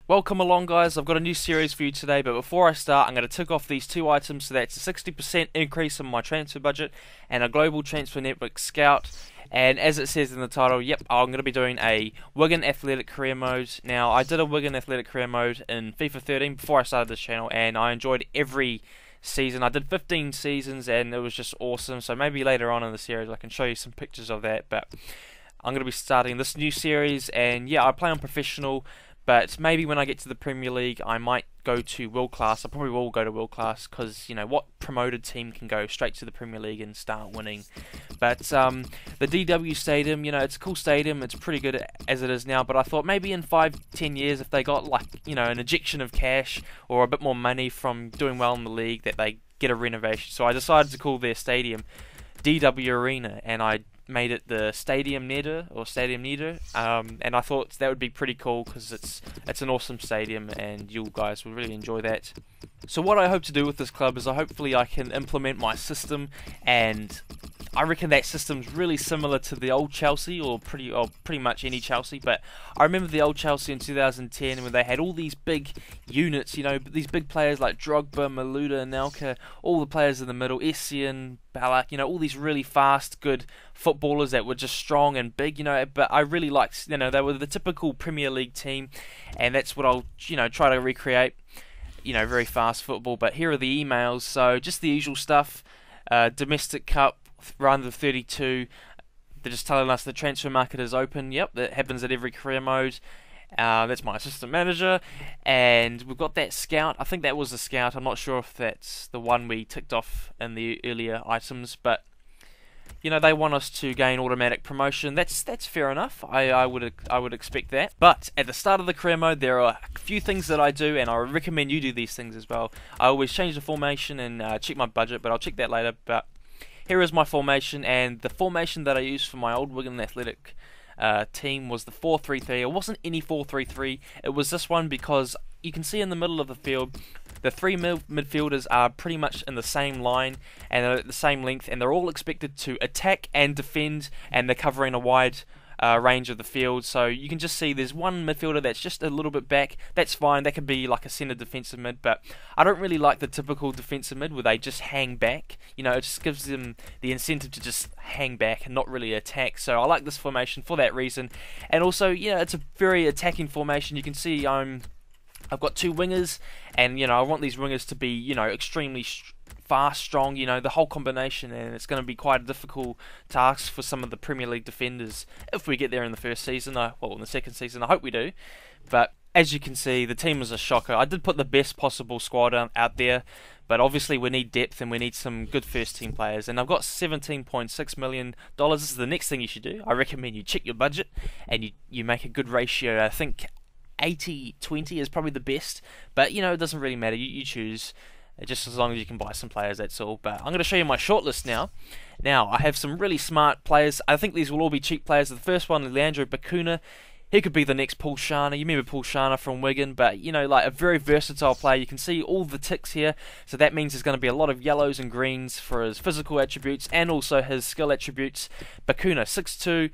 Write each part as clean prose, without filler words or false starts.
Welcome along, guys. I've got a new series for you today, but before I start, I'm going to tick off these two items. So that's a 60% increase in my transfer budget and a global transfer network scout. And as it says in the title, yep, I'm going to be doing a Wigan Athletic Career Mode. Now, I did a Wigan Athletic Career Mode in FIFA 13 before I started this channel, and I enjoyed every season. I did 15 seasons, and it was just awesome. So maybe later on in the series, I can show you some pictures of that. But I'm going to be starting this new series, and yeah, I play on professional. But maybe when I get to the Premier League, I might go to World Class. I probably will go to World Class because, you know, what promoted team can go straight to the Premier League and start winning? But the DW Stadium, you know, it's a cool stadium. It's pretty good as it is now. But I thought maybe in 5-10 years, if they got, like, you know, an injection of cash or a bit more money from doing well in the league, that they get a renovation. So I decided to call their stadium DW Arena, and I made it the Stadium Neder, and I thought that would be pretty cool because it's an awesome stadium and you guys will really enjoy that. So what I hope to do with this club is hopefully I can implement my system, and I reckon that system's really similar to the old Chelsea, or pretty much any Chelsea. But I remember the old Chelsea in 2010 when they had all these big units, you know, these big players like Drogba, Malouda, Anelka, all the players in the middle, Essien, Ballack, you know, all these really fast, good footballers that were just strong and big, you know. But I really liked, you know, they were the typical Premier League team, and that's what I'll, you know, try to recreate. You know, very fast football. But here are the emails. So just the usual stuff. Domestic Cup, round of 32. They're just telling us the transfer market is open. Yep, that happens at every career mode. That's my assistant manager, and we've got that scout. I think that was a scout. I'm not sure if that's the one we ticked off in the earlier items, but you know, they want us to gain automatic promotion. That's fair enough. I would expect that. But at the start of the career mode, there are a few things that I do, and I recommend you do these things as well. I always change the formation and check my budget, but I'll check that later. But here is my formation, and the formation that I used for my old Wigan Athletic team was the 4-3-3. It wasn't any 4-3-3. It was this one because you can see in the middle of the field, the three midfielders are pretty much in the same line and they're at the same length, and they're all expected to attack and defend, and they're covering a wide range of the field. So you can just see there's one midfielder that's just a little bit back. That's fine. That could be like a centre defensive mid, but I don't really like the typical defensive mid where they just hang back. You know, it just gives them the incentive to just hang back and not really attack. So I like this formation for that reason. And also, you know, it's a very attacking formation. You can see I've got two wingers, and you know, I want these wingers to be, you know, extremely fast, strong, you know, the whole combination, and it's going to be quite a difficult task for some of the Premier League defenders if we get there in the first season. Well, in the second season, I hope we do. But as you can see, the team is a shocker. I did put the best possible squad out there, but obviously we need depth and we need some good first team players. And I've got $17.6 million. This is the next thing you should do. I recommend you check your budget and you make a good ratio. I think 80-20 is probably the best, but you know, it doesn't really matter. You choose, just as long as you can buy some players, that's all. But I'm going to show you my shortlist now. Now, I have some really smart players. I think these will all be cheap players. The first one is Leandro Bacuna. He could be the next Paul Shana. You remember Paul Shana from Wigan, but you know, like a very versatile player. You can see all the ticks here, so that means there's going to be a lot of yellows and greens for his physical attributes and also his skill attributes. Bacuna, 6'2".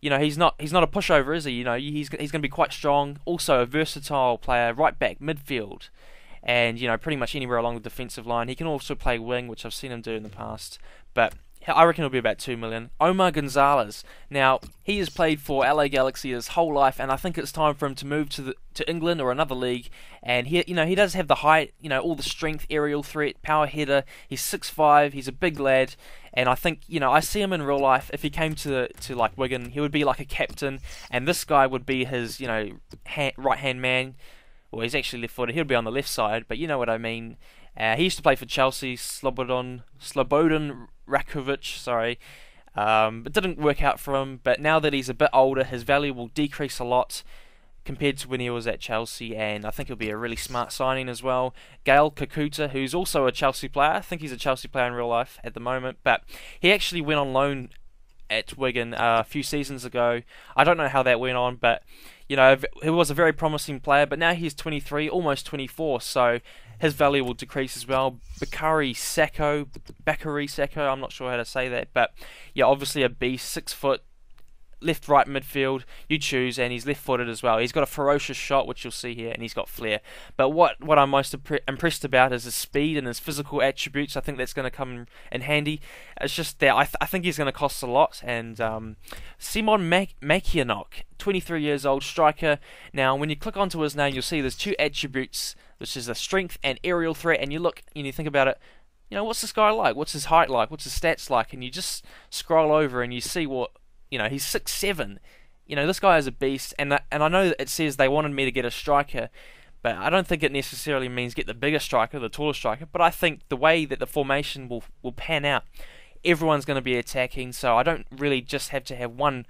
You know, he's not a pushover, is he? You know, he's going to be quite strong. Also a versatile player, right back, midfield, and you know, pretty much anywhere along the defensive line. He can also play wing, which I've seen him do in the past. But I reckon it'll be about $2 million. Omar Gonzalez. Now, he has played for LA Galaxy his whole life, and I think it's time for him to move to England or another league. And he does have the height, you know, all the strength, aerial threat, power header. He's 6'5". He's a big lad, and I think, you know, I see him in real life. If he came to like Wigan, he would be like a captain, and this guy would be his, you know, right hand man. Well, he's actually left-footed. He'll be on the left side, but you know what I mean. He used to play for Chelsea, Slobodan Rakovic, sorry. It didn't work out for him, but now that he's a bit older, his value will decrease a lot compared to when he was at Chelsea, and I think he'll be a really smart signing as well. Gael Kakuta, who's also a Chelsea player. I think he's a Chelsea player in real life at the moment, but he actually went on loan at Wigan a few seasons ago. I don't know how that went on, but you know, he was a very promising player, but now he's 23, almost 24, so his value will decrease as well. Bakary Sacco, I'm not sure how to say that, but yeah, obviously a beast, 6 foot, left, right, midfield, you choose, and he's left-footed as well. He's got a ferocious shot, which you'll see here, and he's got flair. But what I'm most impressed about is his speed and his physical attributes. I think that's going to come in handy. It's just that I think he's going to cost a lot. And Simon Makianok, 23 years old, striker. Now, when you click onto his name, you'll see there's two attributes, which is the strength and aerial threat. And you look and you think about it, what's this guy like? What's his height like? What's his stats like? And you just scroll over and you see what, he's 6'7". This guy is a beast. And I know that it says they wanted me to get a striker, but I don't think it necessarily means get the bigger striker, the taller striker. But I think the way that the formation will pan out, everyone's going to be attacking. So I don't really just have to have one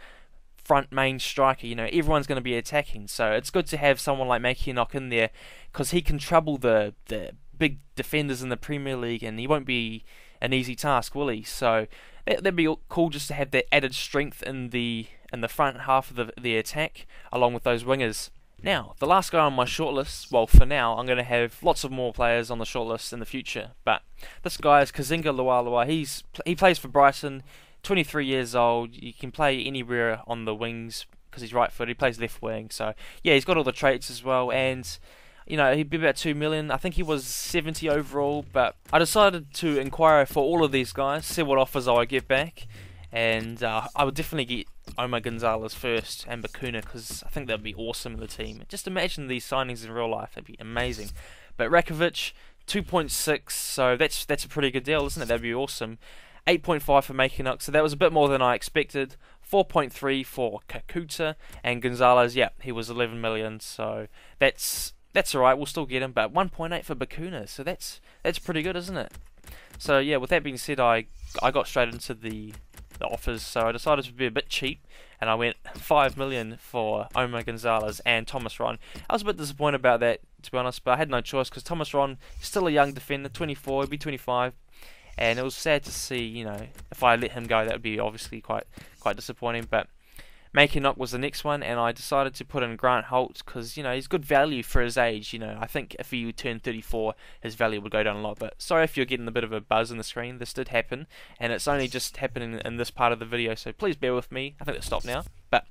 front main striker. Everyone's going to be attacking. So it's good to have someone like Makianok in there, because he can trouble the big defenders in the Premier League, and he won't be an easy task, will he? So that'd be cool just to have that added strength in the front half of the attack, along with those wingers. Now, the last guy on my shortlist, well, for now, I'm going to have lots of more players on the shortlist in the future, but this guy is Kazinga Lualua. He plays for Brighton, 23 years old. You can play anywhere on the wings because he's right footed. He plays left wing, so yeah, he's got all the traits as well, and he'd be about 2 million. I think he was 70 overall, but I decided to inquire for all of these guys, see what offers I would get back, and I would definitely get Omar Gonzalez first and Bakuna, because I think that would be awesome in the team. Just imagine these signings in real life, that'd be amazing. But Rakovic, 2.6, so that's a pretty good deal, isn't it? That'd be awesome. 8.5 for Makianok, so that was a bit more than I expected. 4.3 for Kakuta, and Gonzalez, yeah, he was 11 million, so that's alright, we'll still get him, but 1.8 for Bakuna, so that's pretty good, isn't it? So yeah, with that being said, I got straight into the offers, so I decided to be a bit cheap, and I went 5 million for Omar Gonzalez and Thomas Ron. I was a bit disappointed about that, to be honest, but I had no choice, because Thomas Ron is still a young defender, 24, he'd be 25, and it was sad to see, if I let him go, that would be obviously quite disappointing, but Makianok was the next one, and I decided to put in Grant Holt because, he's good value for his age. I think if he turned 34, his value would go down a lot. But sorry if you're getting a bit of a buzz on the screen. This did happen, and it's only just happening in this part of the video, so please bear with me. I think it's stopped now. But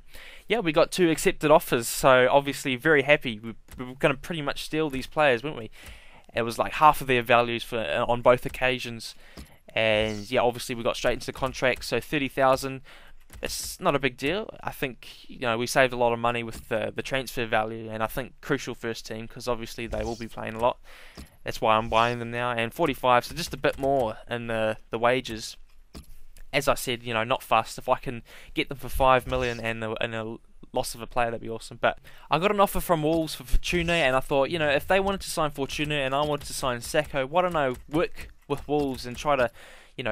yeah, we got 2 accepted offers, so obviously very happy. We were going to pretty much steal these players, weren't we? It was like half of their values on both occasions, and yeah, obviously we got straight into the contract, so 30,000. It's not a big deal. I think we saved a lot of money with the transfer value, and I think crucial first team, because obviously they will be playing a lot. That's why I'm buying them now. And 45, so just a bit more in the wages. As I said, not fussed. If I can get them for 5 million and a loss of a player, that'd be awesome. But I got an offer from Wolves for Fortuna, and I thought, if they wanted to sign Fortuna and I wanted to sign Sacco, why don't I work with Wolves and try to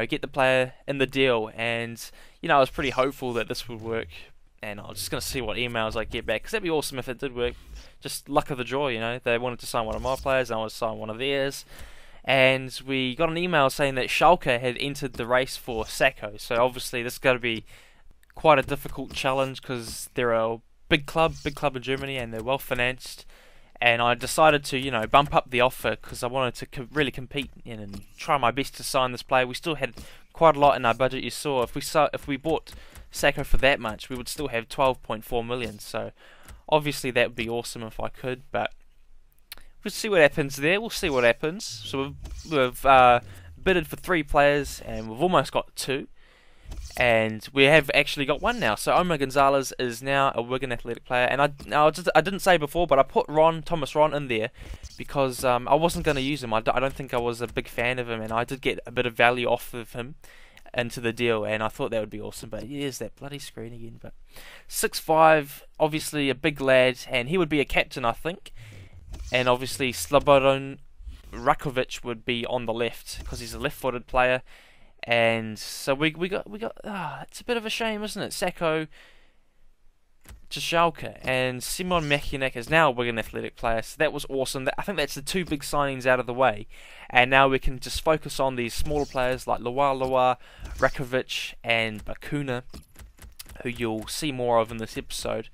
get the player in the deal? And I was pretty hopeful that this would work, and I was just going to see what emails I get back, because that'd be awesome if it did work. Just luck of the draw, they wanted to sign one of my players, and I wanted to sign one of theirs, and we got an email saying that Schalke had entered the race for Sacco, so obviously this is going to be quite a difficult challenge, because they're a big club in Germany, and they're well financed. And I decided to, bump up the offer because I wanted to really compete and try my best to sign this player. We still had quite a lot in our budget. You saw if we bought Sacco for that much, we would still have 12.4 million. So obviously that would be awesome if I could, but we'll see what happens there. We'll see what happens. So we've bidded for 3 players, and we've almost got 2. And we have actually got 1 now. So Omar Gonzalez is now a Wigan Athletic player, and I didn't say before, but I put Thomas Ron in there because I wasn't going to use him. I don't think I was a big fan of him, and I did get a bit of value off of him into the deal, and I thought that would be awesome. But here's that bloody screen again. But 6'5", obviously a big lad, and he would be a captain, I think. And obviously Slobodan Rakovic would be on the left because he's a left-footed player. And so we got it's a bit of a shame, isn't it? Sacco to Schalke, and Simon Makianok is now a Wigan Athletic player, so that was awesome. I think that's the 2 big signings out of the way, and now we can just focus on these smaller players like Lualua, Rakovic, and Bakuna, who you'll see more of in this episode.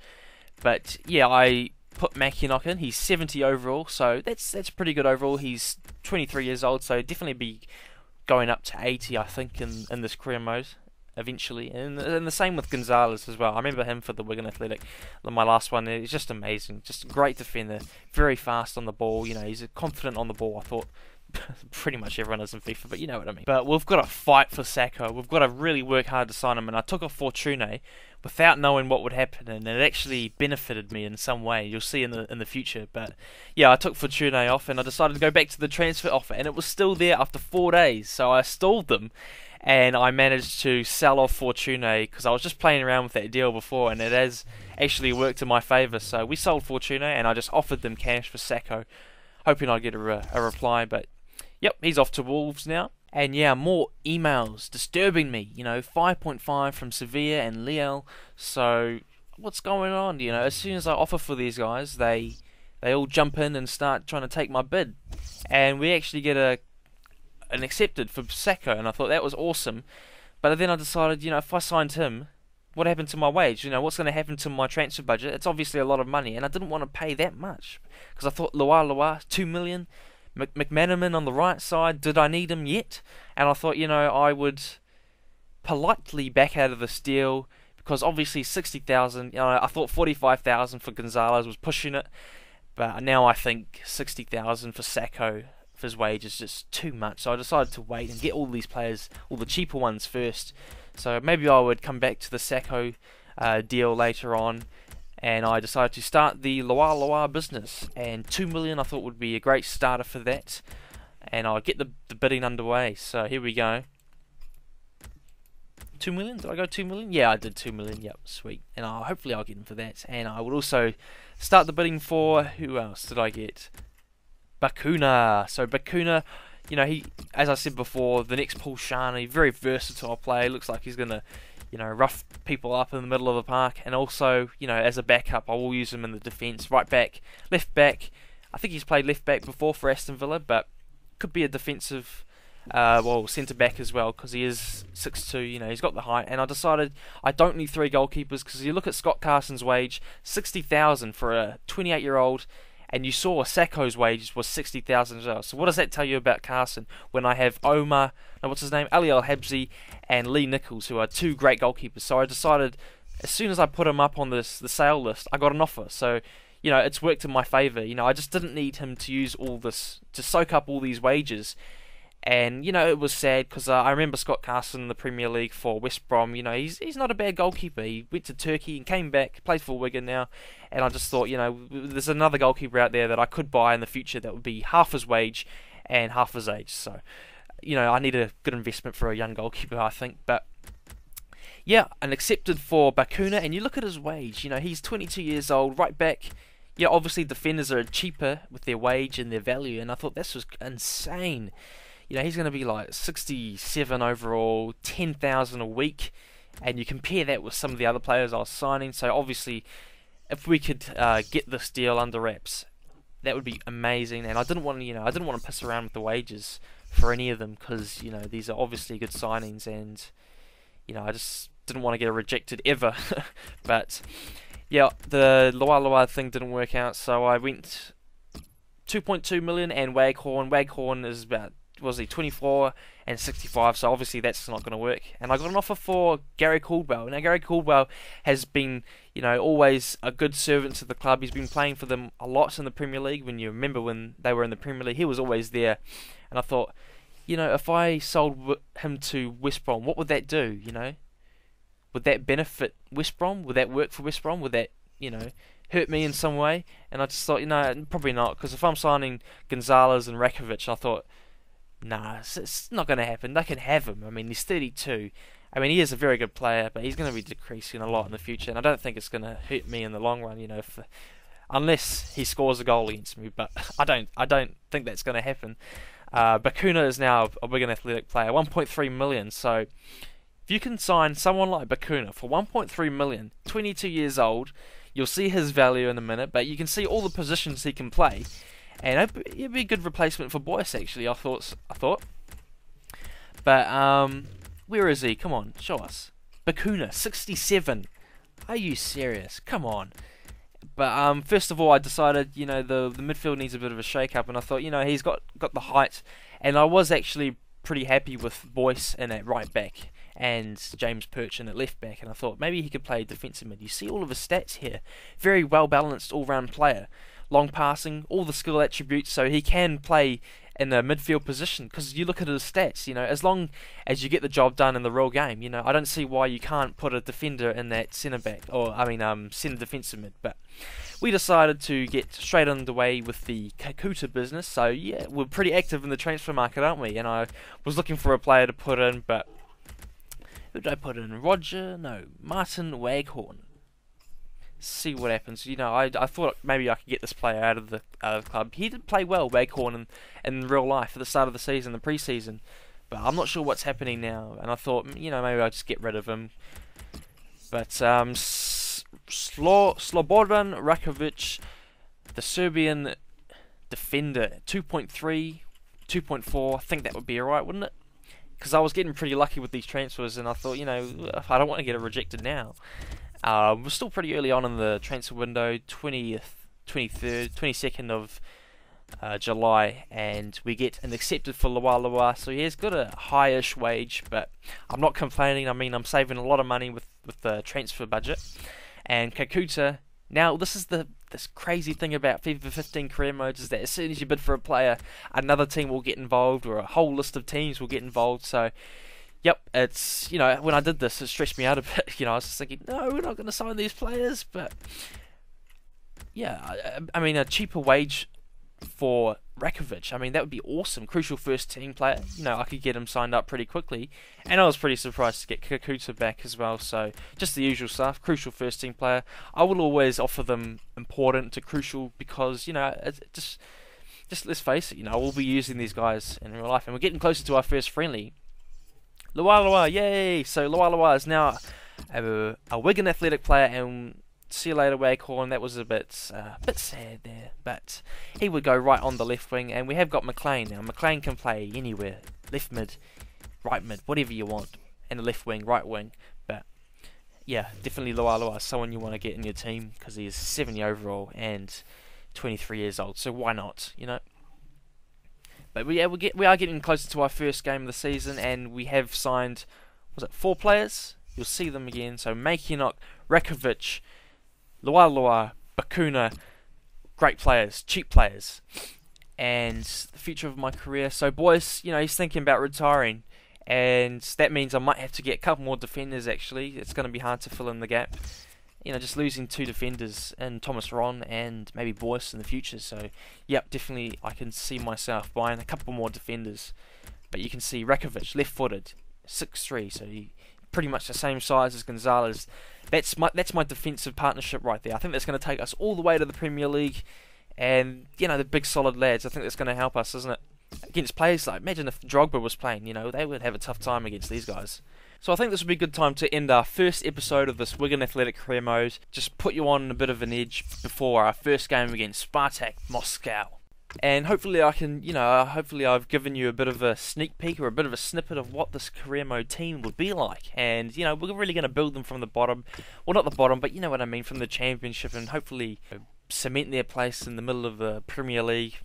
But yeah, I put Makianok in. He's 70 overall, so that's pretty good overall. He's 23 years old, so definitely be going up to 80, I think, in this career mode. eventually, and the same with Gonzalez as well. I remember him for the Wigan Athletic, my last one. He's just amazing, just a great defender, very fast on the ball. He's confident on the ball. I thought pretty much everyone is in FIFA, but you know what I mean. But we've got to fight for Sacco. We've got to really work hard to sign him, and I took off Fortune without knowing what would happen, and it actually benefited me in some way. You'll see in the future. But yeah, I took Fortune off, and I decided to go back to the transfer offer, and it was still there after 4 days. So I stalled them, and I managed to sell off Fortune because I was just playing around with that deal before, and it has actually worked in my favour. So we sold Fortune, and I just offered them cash for Sacco, hoping I'd get a reply. But yep, he's off to Wolves now. And yeah, more emails disturbing me. 5.5 from Sevilla and Lille. So what's going on? As soon as I offer for these guys, they all jump in and start trying to take my bid. And we actually get an accepted for Sacco, and I thought that was awesome. But then I decided, if I signed him, what happened to my wage? What's going to happen to my transfer budget? It's obviously a lot of money, and I didn't want to pay that much because I thought Loa 2 million. McManaman on the right side, did I need him yet? And I thought, I would politely back out of this deal because obviously 60,000. I thought 45,000 for Gonzalez was pushing it, but now I think 60,000 for Sacco for his wage is just too much. So I decided to wait and get all these players, all the cheaper ones first. So maybe I would come back to the Sacco deal later on. And I decided to start the Loa business, and 2 million I thought would be a great starter for that, and I'll get the bidding underway. So here we go. 2 million? Did I go 2 million? Yeah, I did 2 million. Yep, sweet. And hopefully I'll get him for that. And I would also start the bidding for, who else did I get? Bakuna. So Bakuna, he, as I said before, the next Paul Shani, very versatile player. Looks like he's gonna rough people up in the middle of the park, and also, as a backup, I will use him in the defence, right back, left back. I think he's played left back before for Aston Villa, but could be a defensive, centre back as well, because he is 6'2", he's got the height. And I decided I don't need 3 goalkeepers, because you look at Scott Carson's wage, 60,000 for a 28-year-old, and you saw Sacco's wages was 60,000 as well. So what does that tell you about Carson when I have Ali Al-Habsi and Lee Nichols, who are 2 great goalkeepers? So I decided, as soon as I put him up on the sale list, I got an offer. So, it's worked in my favour. I just didn't need him to use all this, to soak up all these wages. And, it was sad because I remember Scott Carson in the Premier League for West Brom. He's not a bad goalkeeper. He went to Turkey and came back, plays for Wigan now. And I just thought, there's another goalkeeper out there that I could buy in the future that would be half his wage and half his age. So, I need a good investment for a young goalkeeper, I think. But, yeah, an accepted for Bakuna. And you look at his wage. He's 22 years old, right back. Yeah, obviously defenders are cheaper with their wage and their value. And I thought this was insane. He's going to be like 67 overall, 10,000 a week, and you compare that with some of the other players I was signing. So obviously, if we could get this deal under wraps, that would be amazing. And I didn't want to piss around with the wages for any of them because these are obviously good signings, and I just didn't want to get a rejected ever. But yeah, the Loa thing didn't work out, so I went 2.2 million and Waghorn. Waghorn is about 24 and 65, so obviously that's not going to work. And I got an offer for Gary Caldwell. Now Gary Caldwell has been, always a good servant to the club. He's been playing for them a lot in the Premier League. When you remember when they were in the Premier League, he was always there. And I thought, if I sold him to West Brom, what would that do? Would that benefit West Brom? Would that work for West Brom? Would that, hurt me in some way? And I just thought, probably not, because if I'm signing Gonzalez and Rakovic, I thought, nah, it's not going to happen. They can have him. I mean, he's 32. I mean, he is a very good player, but he's going to be decreasing a lot in the future, and I don't think it's going to hurt me in the long run, unless he scores a goal against me. But I don't think that's going to happen. Bakuna is now a Wigan Athletic player, 1.3 million. So if you can sign someone like Bakuna for 1.3 million, 22 years old, you'll see his value in a minute, but you can see all the positions he can play. And it'd be a good replacement for Boyce, actually, I thought. But, where is he? Come on, show us. Bakuna, 67. Are you serious? Come on. But, first of all, I decided, the midfield needs a bit of a shake-up. And I thought, he's got the height. And I was actually pretty happy with Boyce in at right back. and James Perchin at left back, and I thought maybe he could play defensive mid. You see all of his stats here. Very well balanced all round player. Long passing, all the skill attributes, so he can play in a midfield position, because you look at his stats, as long as you get the job done in the real game, I don't see why you can't put a defender in that centre back, or centre defensive mid. But we decided to get straight underway with the Kakuta business, so yeah, we're pretty active in the transfer market, aren't we? And I was looking for a player to put in, but who did I put in? Martin Waghorn. See what happens. I thought maybe I could get this player out of the club. He did play well, Waghorn, in real life at the start of the season, the pre-season, but I'm not sure what's happening now. And I thought, maybe I'll just get rid of him. But Slobodan Rakovic, the Serbian defender, 2.3, 2.4. I think that would be alright, wouldn't it? Because I was getting pretty lucky with these transfers, and I thought, I don't want to get it rejected now. We're still pretty early on in the transfer window, 22nd of July, and we get an accepted for Lualua, so he has got a high-ish wage, but I'm not complaining. I'm saving a lot of money with the transfer budget. And Kakuta, now this is this crazy thing about FIFA 15 career modes, is that as soon as you bid for a player, another team will get involved, or a whole list of teams will get involved, so yep, it's, when I did this, it stressed me out a bit. I was just thinking, no, we're not going to sign these players, but yeah, a cheaper wage for Rakovic, that would be awesome. Crucial first team player, I could get him signed up pretty quickly, and I was pretty surprised to get Kakuta back as well, so just the usual stuff. Crucial first team player, I will always offer them important to crucial, because, it's just let's face it, we'll be using these guys in real life, and we're getting closer to our first friendly. Lualua, yay! So Lualua is now a Wigan Athletic player, and see you later, Waghorn. That was a bit sad there, but he would go right on the left wing, and we have got McLean now. McLean can play anywhere, left mid, right mid, whatever you want, and the left wing, right wing. But yeah, definitely Lualua is someone you want to get in your team, because he is 70 overall and 23 years old. So why not, But we are getting closer to our first game of the season, and we have signed, 4 players? You'll see them again. So Makinok, Rakovic, Lualua, Bakuna, great players, cheap players, and the future of my career. So boys, he's thinking about retiring, and that means I might have to get a couple more defenders. Actually, it's going to be hard to fill in the gap. Just losing 2 defenders, and Thomas Ron and maybe Boyce in the future. So, yep, definitely I can see myself buying a couple more defenders. But you can see Rakovic, left-footed, 6'3", so he pretty much the same size as Gonzalez. That's my defensive partnership right there. I think that's going to take us all the way to the Premier League, and the big solid lads. I think that's going to help us, isn't it? Against players like, imagine if Drogba was playing. They would have a tough time against these guys. So I think this would be a good time to end our first episode of this Wigan Athletic career mode. Just put you on a bit of an edge before our first game against Spartak Moscow. And hopefully I can, hopefully I've given you a bit of a sneak peek or a bit of a snippet of what this career mode team would be like. And, we're really going to build them from the bottom. Well, not the bottom, but you know what I mean, from the Championship, and hopefully cement their place in the middle of the Premier League.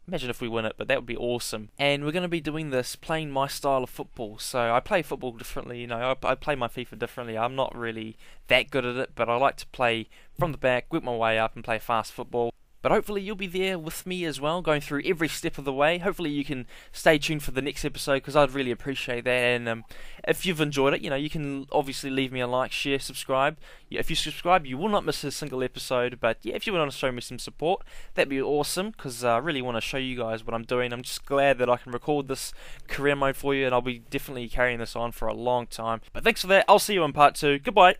Imagine if we win it, but that would be awesome. And we're going to be doing this playing my style of football. So I play football differently, I play my FIFA differently. I'm not really that good at it, but I like to play from the back, work my way up and play fast football. But hopefully you'll be there with me as well, going through every step of the way. Hopefully you can stay tuned for the next episode, because I'd really appreciate that. And if you've enjoyed it, you can obviously leave me a like, share, subscribe. If you subscribe, you will not miss a single episode. But yeah, if you want to show me some support, that'd be awesome, because I really want to show you guys what I'm doing. I'm just glad that I can record this career mode for you, and I'll be definitely carrying this on for a long time. But thanks for that. I'll see you in part 2. Goodbye.